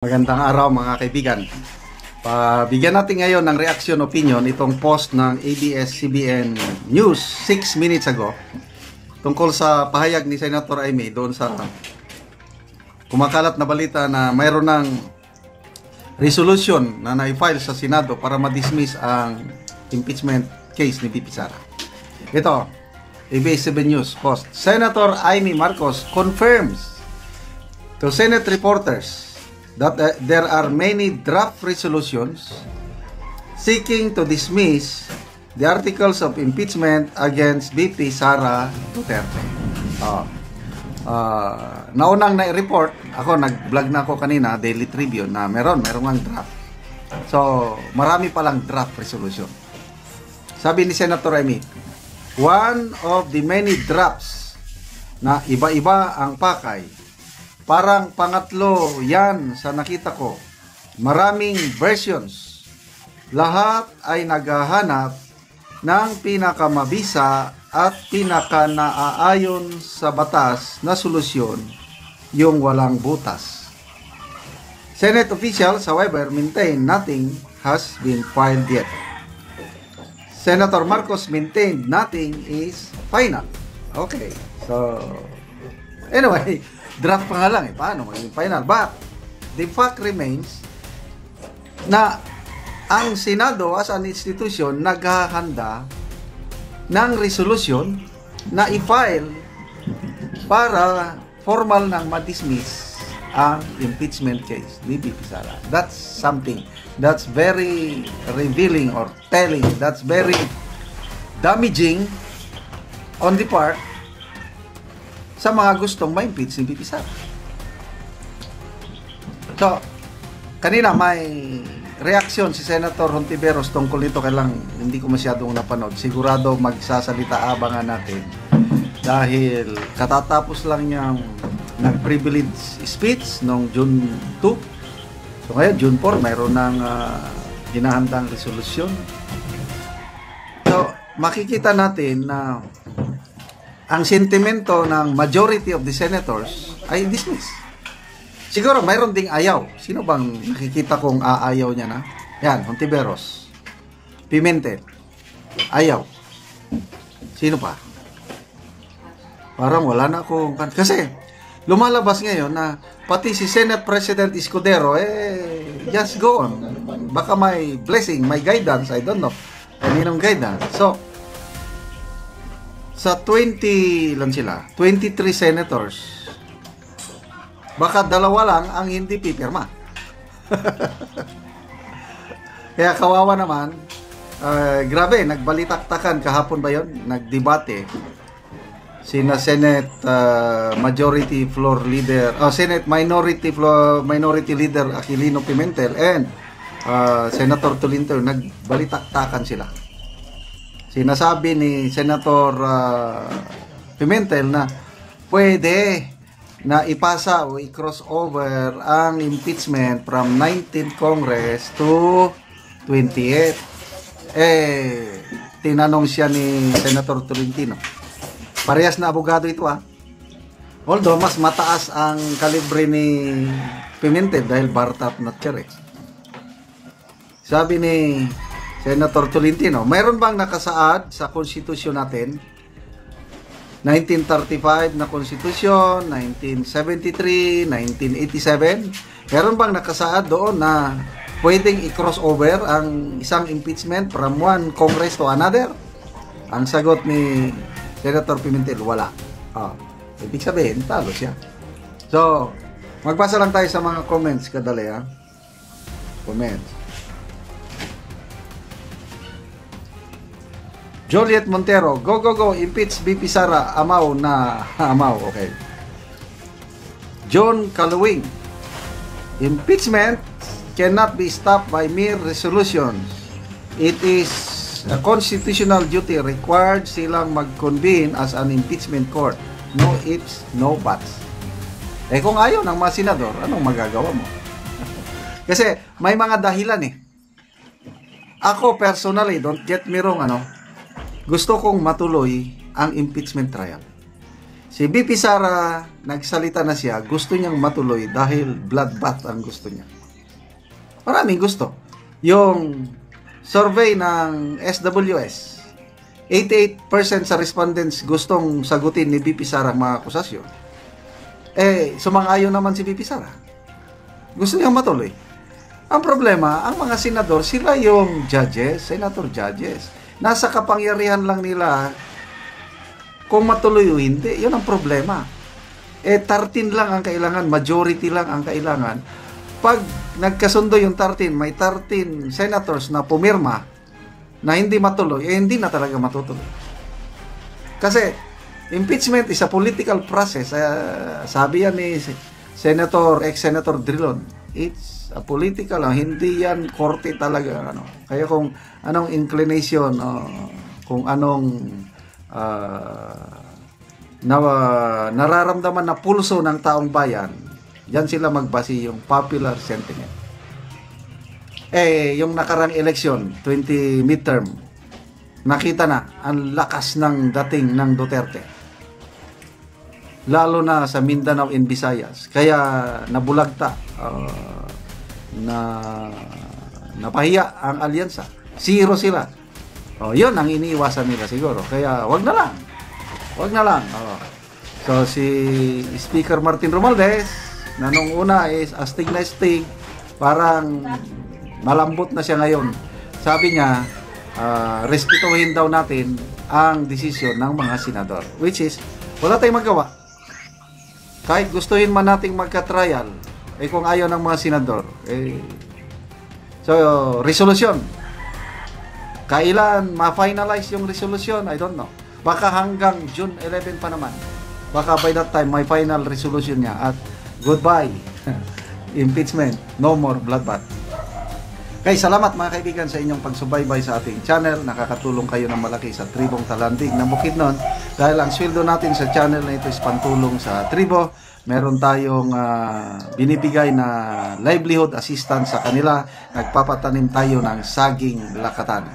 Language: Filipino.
Magandang araw mga kaibigan. Bigyan natin ngayon ng reaction opinion itong post ng ABS-CBN News 6 minutes ago tungkol sa pahayag ni Senator Amy doon sa kumakalat na balita na mayroon ng resolution na na-file sa Senado para ma-dismiss ang impeachment case ni VP Sara. Ito, ABS-CBN News post. Senator Amy Marcos confirms to Senate reporters that there are many draft resolutions seeking to dismiss the articles of impeachment against VP Sara Duterte. Naunang na-report, ako nag-vlog na ako kanina, Daily Tribune, na meron ang draft. So, marami palang draft resolution. Sabi ni Senator Amy, one of the many drafts na iba-iba ang pakay. Parang pangatlo yan sa nakita ko. Maraming versions. Lahat ay naghahanap ng pinakamabisa at pinaka-naaayon sa batas na solusyon, yung walang butas. Senate officials, however, maintain nothing has been filed yet. Senator Marcos maintained nothing is final. Okay, so anyway, draft pa nga lang paano maging final? But the fact remains na ang Senado as an institution naghahanda ng resolution na i-file para formal nang ma-dismiss ang impeachment case ni VP Sara. That's something that's very revealing or telling, that's very damaging on the part sa mga gustong ma-impeach ni VP Sara. So, kanina may reaksyon si Senator Hontiveros tungkol nito, kailang hindi ko masyadong napanood. Sigurado magsasalita, abangan natin. Dahil katatapos lang niyang nag-privilege speech noong June 2. So ngayon, June 4, mayroon ng ginahandang resolusyon. So, makikita natin na ang sentimento ng majority of the senators ay dismiss. Siguro mayroon ding ayaw. Sino bang nakikita kong aayaw niya na? Yan, Hontiveros, Pimentel, ayaw. Sino pa? Parang wala na akong... Kasi lumalabas ngayon na pati si Senate President Escudero, just go on. Baka may blessing, may guidance, I don't know. Kaninong guidance? So, sa 20 lang sila, 23 senators, baka dalawa lang ang hindi pipirma. Kaya kawawa naman, grabe, nagbalitaktakan kahapon ba yun? Nagdebate sina Senate Majority Floor Leader, Senate Minority Leader Aquilino Pimentel and Senator Tolentino, nagbalitaktakan sila. Sinasabi ni Senator Pimentel na pwede na ipasa o i-cross over ang impeachment from 19th Congress to 28th. Tinanong siya ni Senator Tolentino. Parehas na abogado ito Although mas mataas ang kalibre ni Pimentel dahil bar top notcher Sabi ni Senator Tolentino, mayroon bang nakasaad sa konstitusyon natin? 1935 na konstitusyon, 1973, 1987. Meron bang nakasaad doon na pwedeng i-cross over ang isang impeachment from one Congress to another? Ang sagot ni Senator Pimentel, wala. Ibig sabihin, talo siya. So, magbasa lang tayo sa mga comments kadali Comments. Juliet Montero, go, impeach VP Sara, amaw na, amaw, okay. John Kaluwing, impeachment cannot be stopped by mere resolutions. It is a constitutional duty required silang mag-convene as an impeachment court. No ifs, no buts. Kung ayaw ng mga senador, anong magagawa mo? Kasi may mga dahilan Ako personally, don't get me wrong, gusto kong matuloy ang impeachment trial. Si BP Sara, nagsalita na siya, gusto niyang matuloy dahil bloodbath ang gusto niya. Maraming gusto. Yung survey ng SWS, 88% sa respondents gustong sagutin ni BP Sara ang mga akusasyon. Sumang-ayon naman si BP Sara. Gusto niyang matuloy. Ang problema, ang mga senador, sila yung judges, senator judges. Nasa kapangyarihan lang nila kung matuloy o hindi. Yun ang problema. 13 lang ang kailangan, majority lang ang kailangan. Pag nagkasundo yung 13, may 13 senators na pumirma na hindi matuloy, hindi na talaga matutuloy. Kasi impeachment is a political process. Sabi yan ni ex-senator Drilon, it's a political, hindi yan korte talaga. Kaya kung anong inclination, kung anong nararamdaman na pulso ng taong bayan, diyan sila magbase yung popular sentiment. Yung nakarang election, 20 midterm, nakita na ang lakas ng dating ng Duterte. Lalo na sa Mindanao and Visayas. Kaya nabulagta, napahiya ang alyansa. 0 sila. Yun ang iniiwasan nila siguro. Kaya wag na lang. Wag na lang. So si Speaker Martin Romualdez, na nung una is astig na astig, parang malambot na siya ngayon. Sabi niya, respetuhin daw natin ang desisyon ng mga senador. Which is, wala tayong magawa. Kahit gustuhin man nating magka-trial, kung ayaw ng mga senador, so, resolution. Kailan ma-finalize yung resolution? I don't know. Baka hanggang June 11 pa naman. Baka by that time, may final resolution niya. At goodbye. Impeachment. No more bloodbath. Kaya salamat mga kaibigan sa inyong pagsubaybay sa ating channel. Nakakatulong kayo ng malaki sa Tribong Talandig na Bukidnon. Dahil ang sweldo natin sa channel na ito is pantulong sa tribo. Meron tayong binibigay na livelihood assistance sa kanila. Nagpapatanim tayo ng saging lakatan.